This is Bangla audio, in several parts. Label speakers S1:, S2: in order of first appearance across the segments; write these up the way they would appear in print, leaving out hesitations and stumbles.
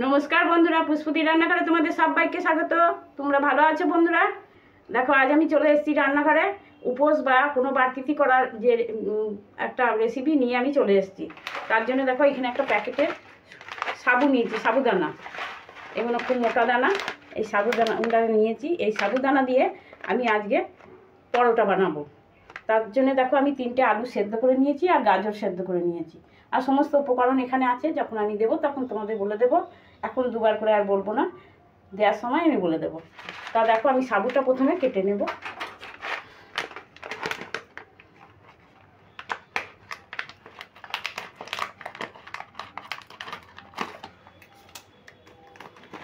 S1: নমস্কার বন্ধুরা, পুষ্পতি রান্নাঘরে তোমাদের সবাইকে স্বাগত। তোমরা ভালো আছো বন্ধুরা? দেখো, আজ আমি চলে এসেছি রান্নাঘরে। উপোস বা কোনো বাড়তি করার যে একটা রেসিপি নিয়ে আমি চলে এসেছি। তার জন্য দেখো, এখানে একটা প্যাকেটে সাবু নিয়েছি, সাবুদানা। এগুলো খুব মোটা দানা। এই সাবুদানাটা নিয়েছি। এই সাবুদানা দিয়ে আমি আজকে পরোটা বানাবো। তার জন্য দেখো, আমি 3টে আলু সেদ্ধ করে নিয়েছি আর গাজর সেদ্ধ করে নিয়েছি। আর সমস্ত উপকরণ এখানে আছে। যখন আমি দেবো তখন তোমাদের বলে দেবো। এখন দুবার করে আর বলবো না, দেওয়ার সময় আমি বলে দেবো। তা দেখো, আমি সাবুটা প্রথমে কেটে নেব।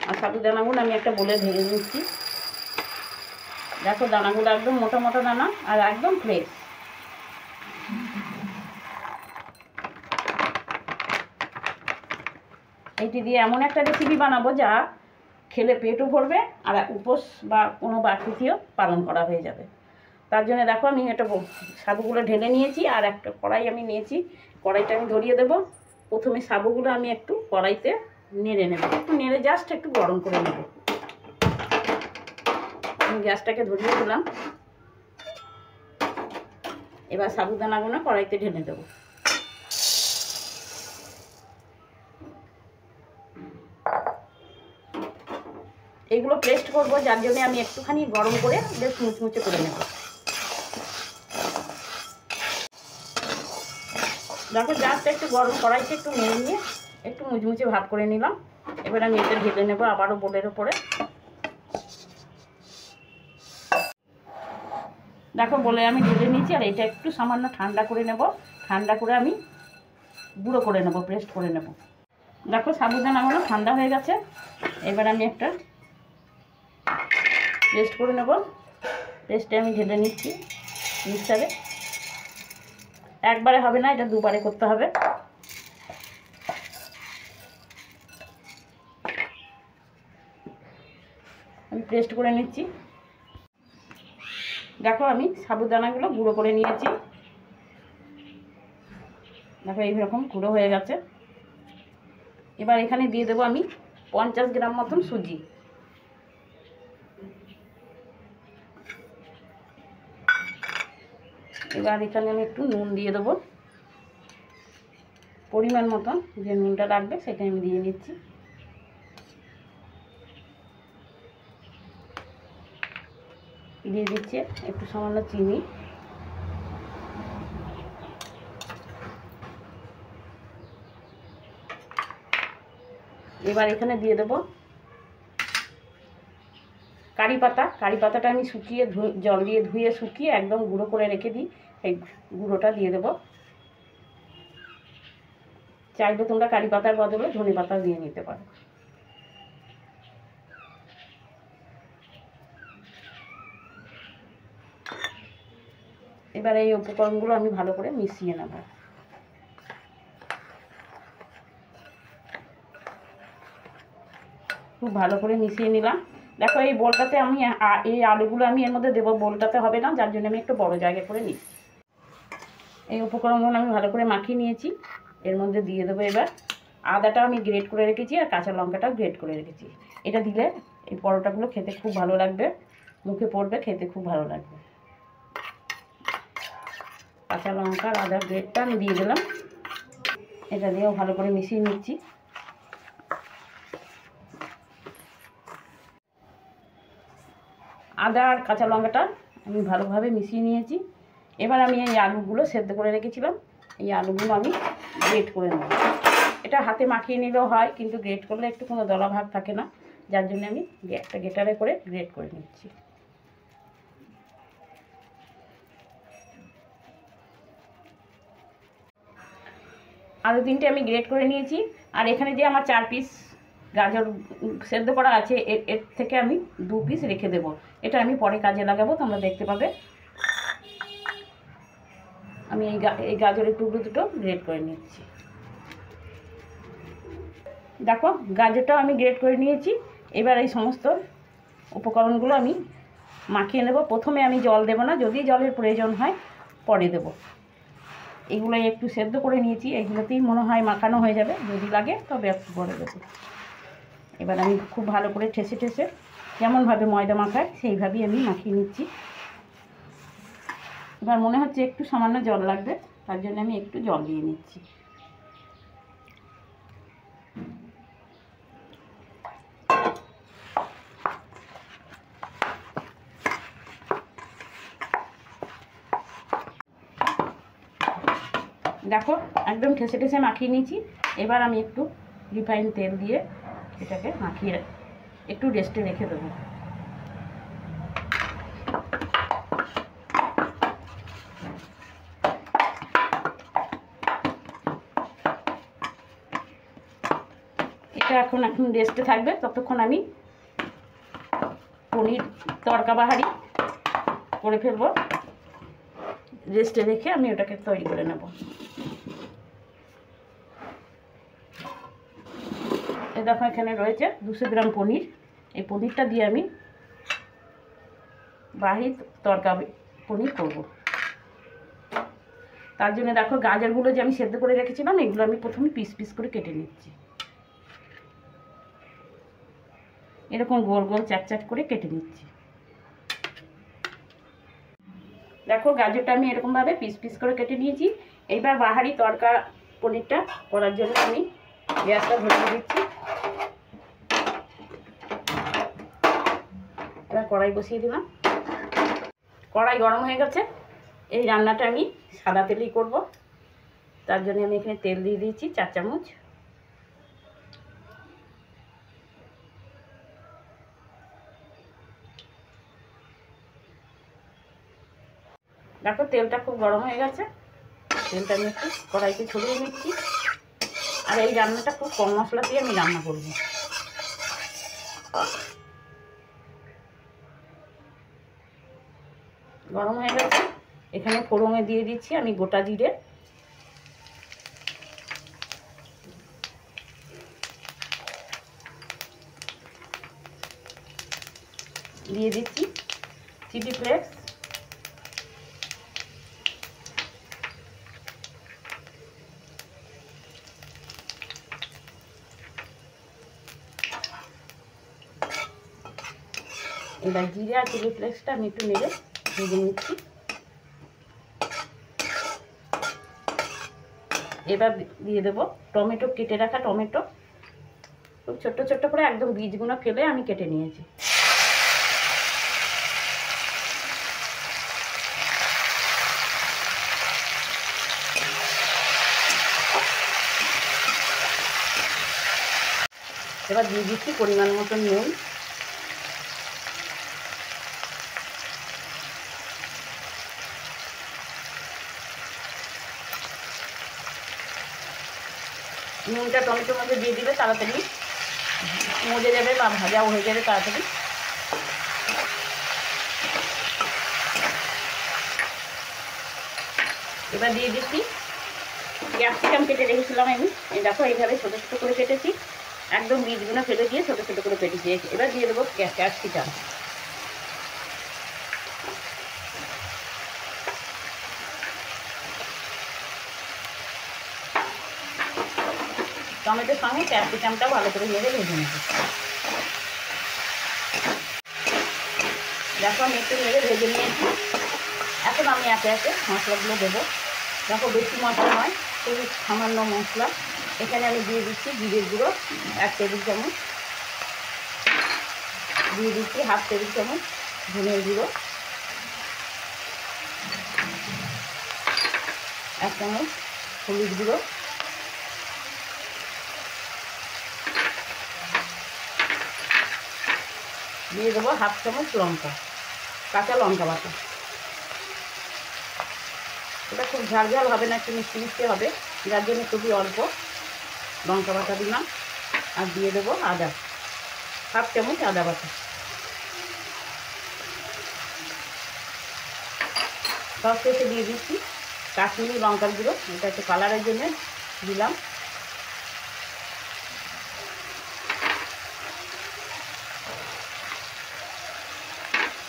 S1: আর সাবুদানাগুলো আমি একটা বলে ভেজে নিচ্ছি। দেখো, দানাগুলো একদম মোটা মোটা দানা আর একদম ফ্রেশ। এইটি দিয়ে এমন একটা রেসিপি বানাবো যা খেলে পেটও ভরবে আর উপোস বা কোনো বাড়তিও পালন করা হয়ে যাবে। তার জন্য দেখো, আমি একটা সাবুগুলো ঢেলে নিয়েছি আর একটা কড়াই আমি নিয়েছি। কড়াইটা আমি ধরিয়ে দেবো। প্রথমে সাবুগুলো আমি একটু কড়াইতে নেড়ে নেব, একটু নেড়ে জাস্ট একটু গরম করে নেব। আমি গ্যাসটাকে ধরিয়ে দিলাম। এবার সাবুদানাগুলো কড়াইতে ঢেলে দেবো। এগুলো পেস্ট করবো, যার জন্য আমি একটুখানি গরম করে বেশ মুচমুচে করে নেব। দেখো, জাস্ট একটু গরম কড়াইতে একটু নেড়ে নিয়ে একটু মুচমুচে ভাব করে নিলাম। এবার আমি এটা ঢেলে নেবো আবারও বোলের ওপরে। দেখো, বলে আমি ঢেলে নিয়েছি আর এটা একটু সামান্য ঠান্ডা করে নেব। ঠান্ডা করে আমি গুঁড়ো করে নেব, পেস্ট করে নেব। দেখো, সাবুদানাগুলো ঠান্ডা হয়ে গেছে। এবার আমি একটা পেস্ট করে নেব। পেস্টে আমি ঢেলে নিচ্ছি মিক্সারে। একবারে হবে না, এটা দুবারে করতে হবে। আমি পেস্ট করে নিচ্ছি। দেখো, আমি সাবুদানাগুলো গুঁড়ো করে নিয়েছি। দেখো, এইরকম গুঁড়ো হয়ে গেছে। এবার এখানে দিয়ে দেবো আমি 50 গ্রাম মতন সুজি। এবার এখানে আমি একটু নুন দিয়ে দেবো, পরিমাণ মতন যে নুনটা লাগবে সেটা আমি দিয়ে নিচ্ছি। দিয়ে দিচ্ছি একটু সামান্য চিনি। এবার এখানে দিয়ে দেবো কারি পাতা। কারি পাতাটা আমি শুকিয়ে জল দিয়ে ধুয়ে শুকিয়ে একদম গুঁড়ো করে রেখে দিই। এই গুঁড়োটা দিয়ে দেবো। চাইলে তোমরা কারি পাতার বদলে ধনে পাতা দিয়ে নিতে পারো। এবার এই উপকরণগুলো আমি ভালো করে মিশিয়ে নেব। খুব ভালো করে মিশিয়ে নিলাম। দেখো, এই বোলটাতে আমি এই আলুগুলো আমি এর মধ্যে দেবো। বোলটাতে হবে না, যার জন্য আমি একটু বড় জায়গা করে নিচ্ছি। এই উপকরণগুলো আমি ভালো করে মাখিয়ে নিয়েছি। এর মধ্যে দিয়ে দেবো এবার আদাটা আমি গ্রেট করে রেখেছি আর কাঁচা লঙ্কাটাও গ্রেট করে রেখেছি। এটা দিলে এই পরোটাগুলো খেতে খুব ভালো লাগবে, মুখে পড়বে, খেতে খুব ভালো লাগবে। কাঁচা লঙ্কা আর আদার গ্রেটটা আমি দিয়ে দিলাম। এটা দিয়েও ভালো করে মিশিয়ে নিচ্ছি। আদা আর কাঁচা লঙ্কাটা আমি ভালোভাবে মিশিয়ে নিয়েছি। এবার আমি এই আলুগুলো সেদ্ধ করে রেখেছিলাম, এই আলুগুলো আমি গ্রেট করে নেব। এটা হাতে মাখিয়ে নিলেও হয়, কিন্তু গ্রেট করলে একটু কোনো দলা ভাব থাকে না, যার জন্য আমি একটা গ্রেটারে করে গ্রেট করে নিচ্ছি। আলু 3টে আমি গ্রেট করে নিয়েছি। আর এখানে যে আমার 4 পিস গাজর সেদ্ধ করা আছে, এর থেকে আমি 2 পিস রেখে দেবো। এটা আমি পরে কাজে লাগাবো, তোমরা দেখতে পাবে। আমি এই গাজরের টুকরো দুটো গ্রেট করে নিচ্ছি। দেখো, গাজরটাও আমি গ্রেট করে নিয়েছি। এবার এই সমস্ত উপকরণগুলো আমি মাখিয়ে নেব। প্রথমে আমি জল দেব না, যদি জলের প্রয়োজন হয় পরে দেব। এগুলো একটু সেদ্ধ করে নিয়েছি, এইগুলোতেই মনে হয় মাখানো হয়ে যাবে। যদি লাগে তবে একটু পরে দেবো। এবার আমি খুব ভালো করে ঠেসে ঠেসে যেমনভাবে ময়দা মাখায় সেইভাবেই আমি মাখিয়ে নিচ্ছি। এবার মনে হচ্ছে একটু সামান্য জল লাগবে, তার জন্য আমি একটু জল দিয়ে নিচ্ছি। দেখো একদম ঠেসে ঠেসে মাখিয়ে নিয়েছি। এবার আমি একটু রিফাইন তেল দিয়ে এটাকে মাখিয়ে একটু রেস্টে রেখে দেবো। এটা এখন রেস্টে থাকবে, ততক্ষণ আমি পনির তড়কা বাহারি করে ফেলবো। রেস্টে রেখে আমি ওটাকে তৈরি করে নেব। এই দেখো এখানে রয়েছে 200 গ্রাম পনির। এই পনিরটা দিয়ে আমি বাহি তড়কা পনির করব। তার জন্য দেখো গাজরগুলো যে আমি সেদ্ধ করে রেখেছিলাম, এগুলো আমি প্রথমে পিস পিস করে কেটে নিচ্ছি। এরকম গোল গোল চাক চাক করে কেটে নিচ্ছি। দেখো গাজরটা আমি এরকমভাবে পিস পিস করে কেটে নিয়েছি। এইবার বাহারি তড়কা পনিরটা করার জন্য আমি গ্যাসটা ধরিয়ে দিচ্ছি। এবার কড়াই বসিয়ে দিলাম। কড়াই গরম হয়ে গেছে। এই রান্নাটা আমি সাদা তেলেই করব, তার জন্য আমি এখানে তেল দিয়ে দিয়েছি 4 চামচ। দেখো তেলটা খুব গরম হয়ে গেছে। তেলটা আমি একটু কড়াইতে ছড়িয়ে নিচ্ছি। আর এই রান্নাটা খুব কম মশলা দিয়ে আমি রান্না করব। গরম হয়ে গেছে। এখানে ফোড়নে দিয়ে দিচ্ছি আমি গোটা জিরে, দিয়ে দিচ্ছি চিলি ফ্লেক্স, এবার জিরে আর চিলি ফ্লেক্সটা আমি একটু নেড়ে ভেজে নিচ্ছি। এবার দিয়ে দেবো টমেটো, কেটে রাখা টমেটো। খুব ছোট্ট ছোট্ট করে একদম বীজগুলো ফেলে আমি কেটে নিয়েছি। এবার দিয়ে দিচ্ছি পরিমাণ মতো নুন, নুনটা টমেটোর মধ্যে দিয়ে দিলে তাড়াতাড়ি মজে যাবে বা ভাজাও হয়ে যাবে তাড়াতাড়ি। এবার দিয়ে দিচ্ছি ক্যাপসিকাম কেটে রেখেছিলাম আমি। এই দেখো এইভাবে ছোটো ছোটো করে কেটেছি, একদম বীজগুলো ফেলে দিয়ে ছোটো ছোটো করে কেটেছি। এবার দিয়ে দেবো ক্যাপসিকাম। টমেটোর সঙ্গে ক্যাপসিকামটাও ভালো করে নেড়ে ভেজে নেব। দেখো আমি একটু নেড়ে ভেজে নিয়েছি। এখন আমি একে একে মশলাগুলো দেবো। দেখো বেশি মশলা নয়, খুবই সামান্য মশলা। এখানে আমি দিয়ে দিচ্ছি জিরের গুঁড়ো 1 টেবিল চামচ, দিয়ে দিচ্ছি 1/2 টেবিল চামচ ধনের গুঁড়ো, 1 চামচ হলুদ গুঁড়ো, দিয়ে দেবো 1/2 চামচ লঙ্কা, কাঁচা লঙ্কা বাটা। এটা খুব ঝাল ঝাল হবে না, একটু মিষ্টি মিষ্টি হবে, যার জন্য খুবই অল্প লঙ্কা বাটা দিলাম। আর দিয়ে দেবো আদা, 1/2 চামচ আদা বাটা। সব শেষে দিয়ে দিচ্ছি কাশ্মীরি লঙ্কার গুঁড়ো, এটা একটু কালারের জন্য দিলাম।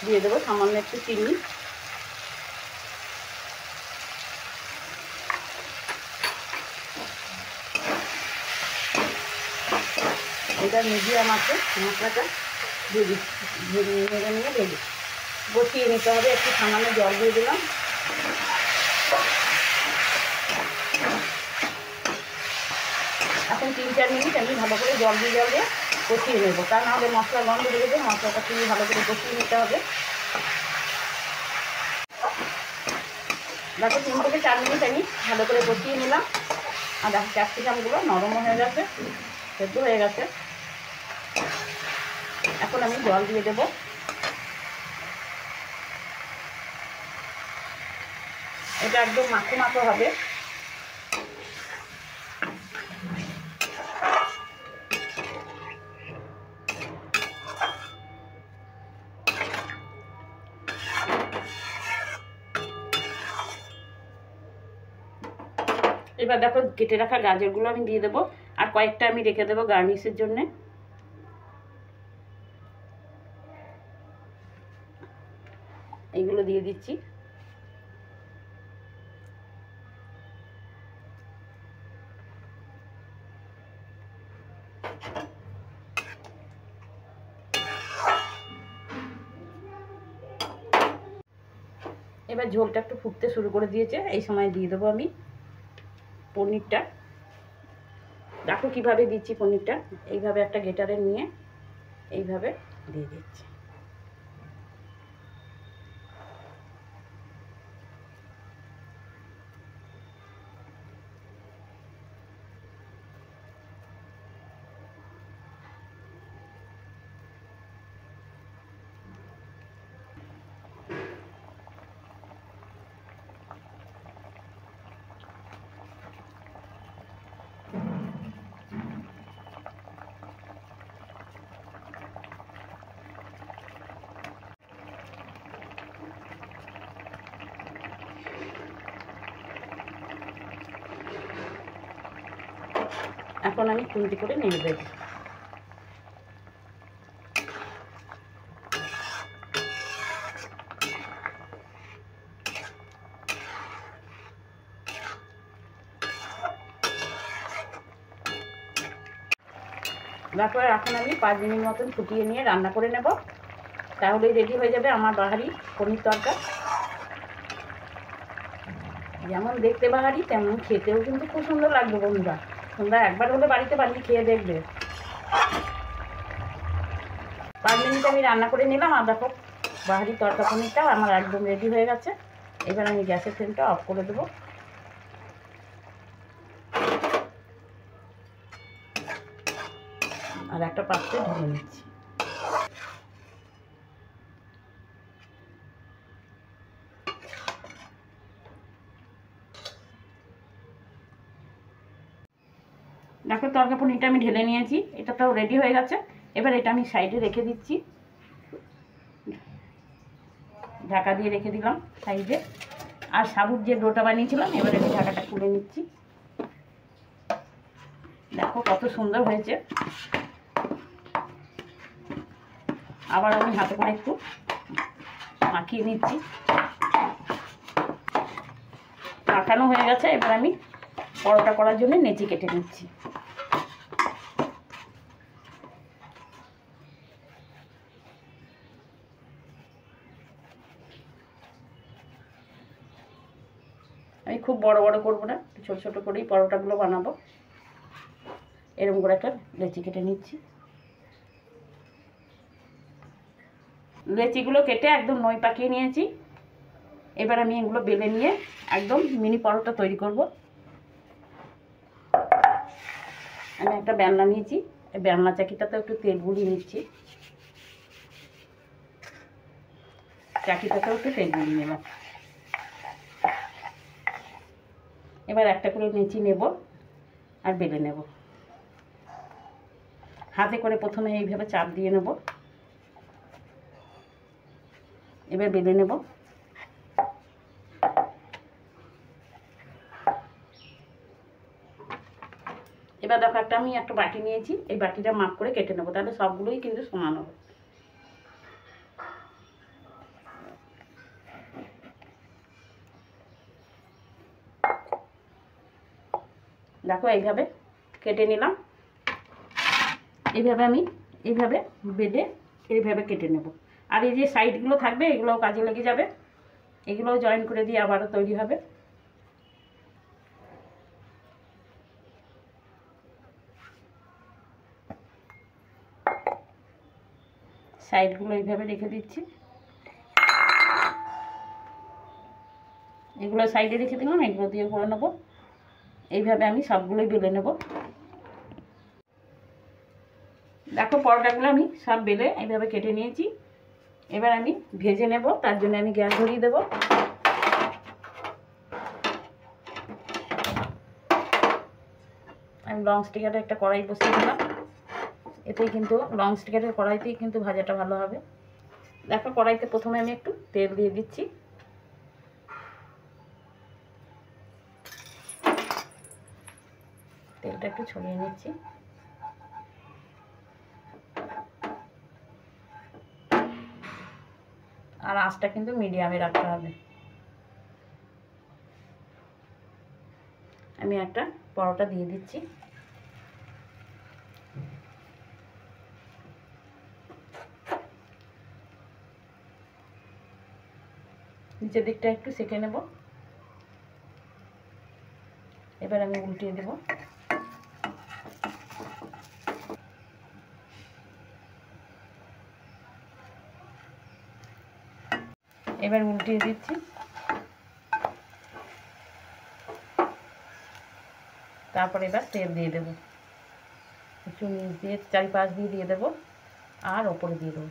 S1: দিয়ে দেবো সামান্য একটু চিনি। এটা মিডিয়াম আছে মশলাটা দিয়ে দিচ্ছি, নেড়ে নিয়ে ভেজে বসিয়ে নিতে হবে। একটু সামান্য জল দিয়ে দিলাম। এখন 3-4 মিনিট আমি ভালো করে জল দিয়ে কষিয়ে নেবো, তা নাহলে মশলা গন্ধ বেরোবে। মশলাটা খুবই ভালো করে কষিয়ে নিতে হবে। দেখো 3 থেকে 4 মিনিট আমি ভালো করে কষিয়ে নিলাম। আর দেখো ক্যাপসিকামগুলো নরমও হয়ে গেছে, সেদ্ধ হয়ে গেছে। এখন আমি জল দিয়ে দেবো। এটা একদম মাখো মাখো হবে। এবার দেখো কেটে রাখা গাজরগুলো আমি দিয়ে দেবো, আর কয়েকটা আমি রেখে দেবো গার্নিশের জন্যে। এইগুলো দিয়ে দিচ্ছি। এবার ঝোলটা একটু ফুটতে শুরু করে দিয়েছে, এই সময় দিয়ে দেবো আমি পনিরটা। দেখো কীভাবে দিচ্ছি পনিরটা, এইভাবে একটা গ্রেটারে নিয়ে এইভাবে দিয়ে দিচ্ছি। এখন আমি খুন্তি করে নেড়ে দেবো। তারপর এখন আমি 5 মিনিট মতন ফুটিয়ে নিয়ে রান্না করে নেব, তাহলেই রেডি হয়ে যাবে আমার বাহারি পনির তরকা। যেমন দেখতে বাহারি তেমন খেতেও কিন্তু খুব সুন্দর লাগবে বন্ধুরা। তোমরা একবার হলে বাড়িতে বানিয়ে খেয়ে দেখবে। 5 মিনিট আমি রান্না করে নিলাম, আর দেখো বাহারি তরকা পনিরটাও আমার একদম রেডি হয়ে গেছে। এবার আমি গ্যাসের ফ্লেমটা অফ করে দেবো। আর একটা পাত্রে ঢেলে নিচ্ছি। দেখো তরকা পনিরটা আমি ঢেলে নিয়েছি, এটা তো রেডি হয়ে গেছে। এবার এটা আমি সাইডে রেখে দিচ্ছি, ঢাকা দিয়ে রেখে দিলাম সাইডে। আর সাবুর যে ডোটা বানিয়েছিলাম, এবার আমি ঢাকাটা খুলে নিচ্ছি। দেখো কত সুন্দর হয়েছে। আবার আমি হাতে করে একটু মাখিয়ে নিচ্ছি। মাখানো হয়ে গেছে, এবার আমি পরোটা করার জন্য নেচি কেটে নিচ্ছি। আমি খুব বড় বড় করবো না, ছোট ছোট করেই পরোটাগুলো বানাবো। এরকম করে একটা লেচি কেটে নিচ্ছি। লেচিগুলো কেটে একদম নই পাকিয়ে নিয়েছি। এবার আমি এগুলো বেলে নিয়ে একদম মিনি পরোটা তৈরি করব। আমি একটা বেলনা নিয়েছি, এই বেলনা চাকিটাতে একটু তেল গুলিয়ে নিচ্ছি। চাকিটাতেও একটু তেল গুলিয়ে নেব। এবার একটা করে লেচি নেব আর বেলে নেব। হাতে করে প্রথমে এইভাবে চাপ দিয়ে নেব, এবার বেলে নেব। এবার দেখো আমি একটা বাটি নিয়েছি, এই বাটিটা মাপ করে কেটে নেবো, তাহলে সবগুলোই কিন্তু সমান হবে। দেখো এইভাবে কেটে নিলাম। এইভাবে আমি এইভাবে বেডে এইভাবে কেটে নেব। আর এই যে সাইডগুলো থাকবে এগুলোও কাজে লেগে যাবে, এগুলোও জয়েন করে দিয়ে আবারও তৈরি হবে। সাইডগুলো এইভাবে রেখে দিচ্ছি, এগুলো সাইডে রেখে দিলাম, এগুলো দিয়ে করে নেবো। এইভাবে আমি সবগুলোই বেলে নেব। দেখো পরোটাগুলো আমি সব বেলে এইভাবে কেটে নিয়েছি। এবার আমি ভেজে নেব, তার জন্য আমি গ্যাস ধরিয়ে দেব। আমি লং স্টিকারে একটা কড়াই বসিয়ে দিলাম, এতেই কিন্তু লং স্টিকারের কড়াইতেই কিন্তু ভাজাটা ভালো হবে। দেখো কড়াইতে প্রথমে আমি একটু তেল দিয়ে দিচ্ছি, তেলটা একটু ছড়িয়ে নিচ্ছি। আর আঁচটা কিন্তু মিডিয়ামে রাখতে হবে। আমি একটা পরোটা দিয়ে দিচ্ছি, নিচের দিকটা একটু সেঁকে নেব। এবার আমি উল্টিয়ে দেব। এবার উল্টিয়ে দিচ্ছি। তারপর এবার তেল দিয়ে দেবো, একটু নিচ দিয়ে চারিপাশ দিয়ে দিয়ে দেবো আর ওপরে দিয়ে দেবো।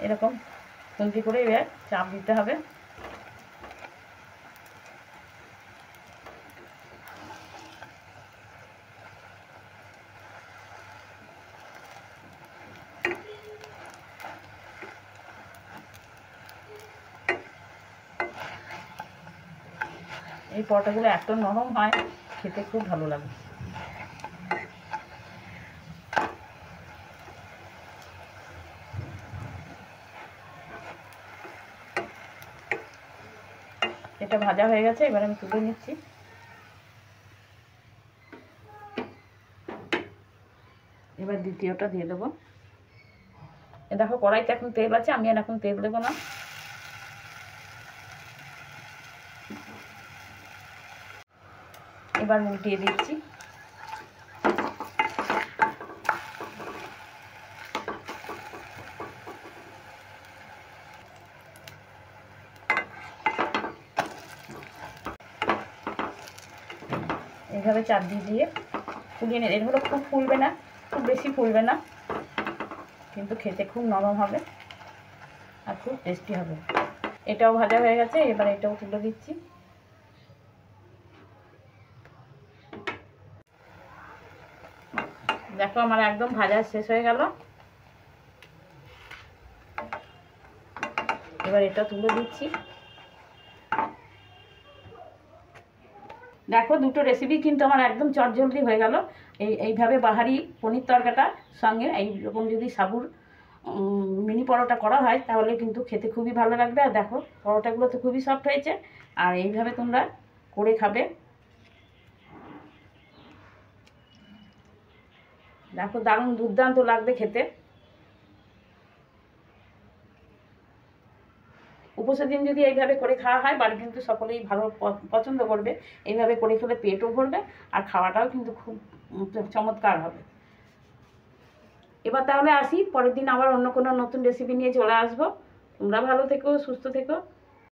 S1: এরকম খুন্তি করে এবার চাপ দিতে হবে। এই পরোটাগুলো এত নরম হয়, খেতে খুব ভালো লাগে। এটা ভাজা হয়ে গেছে, এবার আমি তুলে নিচ্ছি। এবার দ্বিতীয়টা দিয়ে দেবো। দেখো কড়াইতে এখন তেল আছে, আমি আর এখন তেল দেবো না। এবার উল্টিয়ে দিচ্ছি। এইভাবে চাপ দিয়ে দিয়ে ফুলিয়ে নিয়ে, এগুলো খুব ফুলবে না, খুব বেশি ফুলবে না, কিন্তু খেতে খুব নরম হবে আর খুব টেস্টি হবে। এটাও ভাজা হয়ে গেছে, এবার এটাও তুলে দিচ্ছি। দেখো আমার একদম ভাজা শেষ হয়ে গেল। এবার এটা তুলে দিচ্ছি। দেখো দুটো রেসিপি কিন্তু আমার একদম চটজলদি হয়ে গেল। এইভাবে বাহারি পনির তরকাটার সঙ্গে এইরকম যদি সাবুর মিনি পরোটা করা হয় তাহলে কিন্তু খেতে খুবই ভালো লাগবে। আর দেখো পরোটাগুলো তো খুবই সফট হয়েছে, আর এইভাবে তোমরা করে খাবে। দেখো দারুণ দুর্দান্ত লাগবে খেতে। উপোসের দিন যদি এইভাবে করে খাওয়া হয় বাড়ি কিন্তু সকলেই ভালো পছন্দ করবে। এইভাবে করে খেলে পেটও ভরবে আর খাওয়াটাও কিন্তু খুব চমৎকার হবে। এবার তাহলে আসি, পরের দিন আবার অন্য কোনো নতুন রেসিপি নিয়ে চলে আসবো। তোমরা ভালো থেকো, সুস্থ থেকো।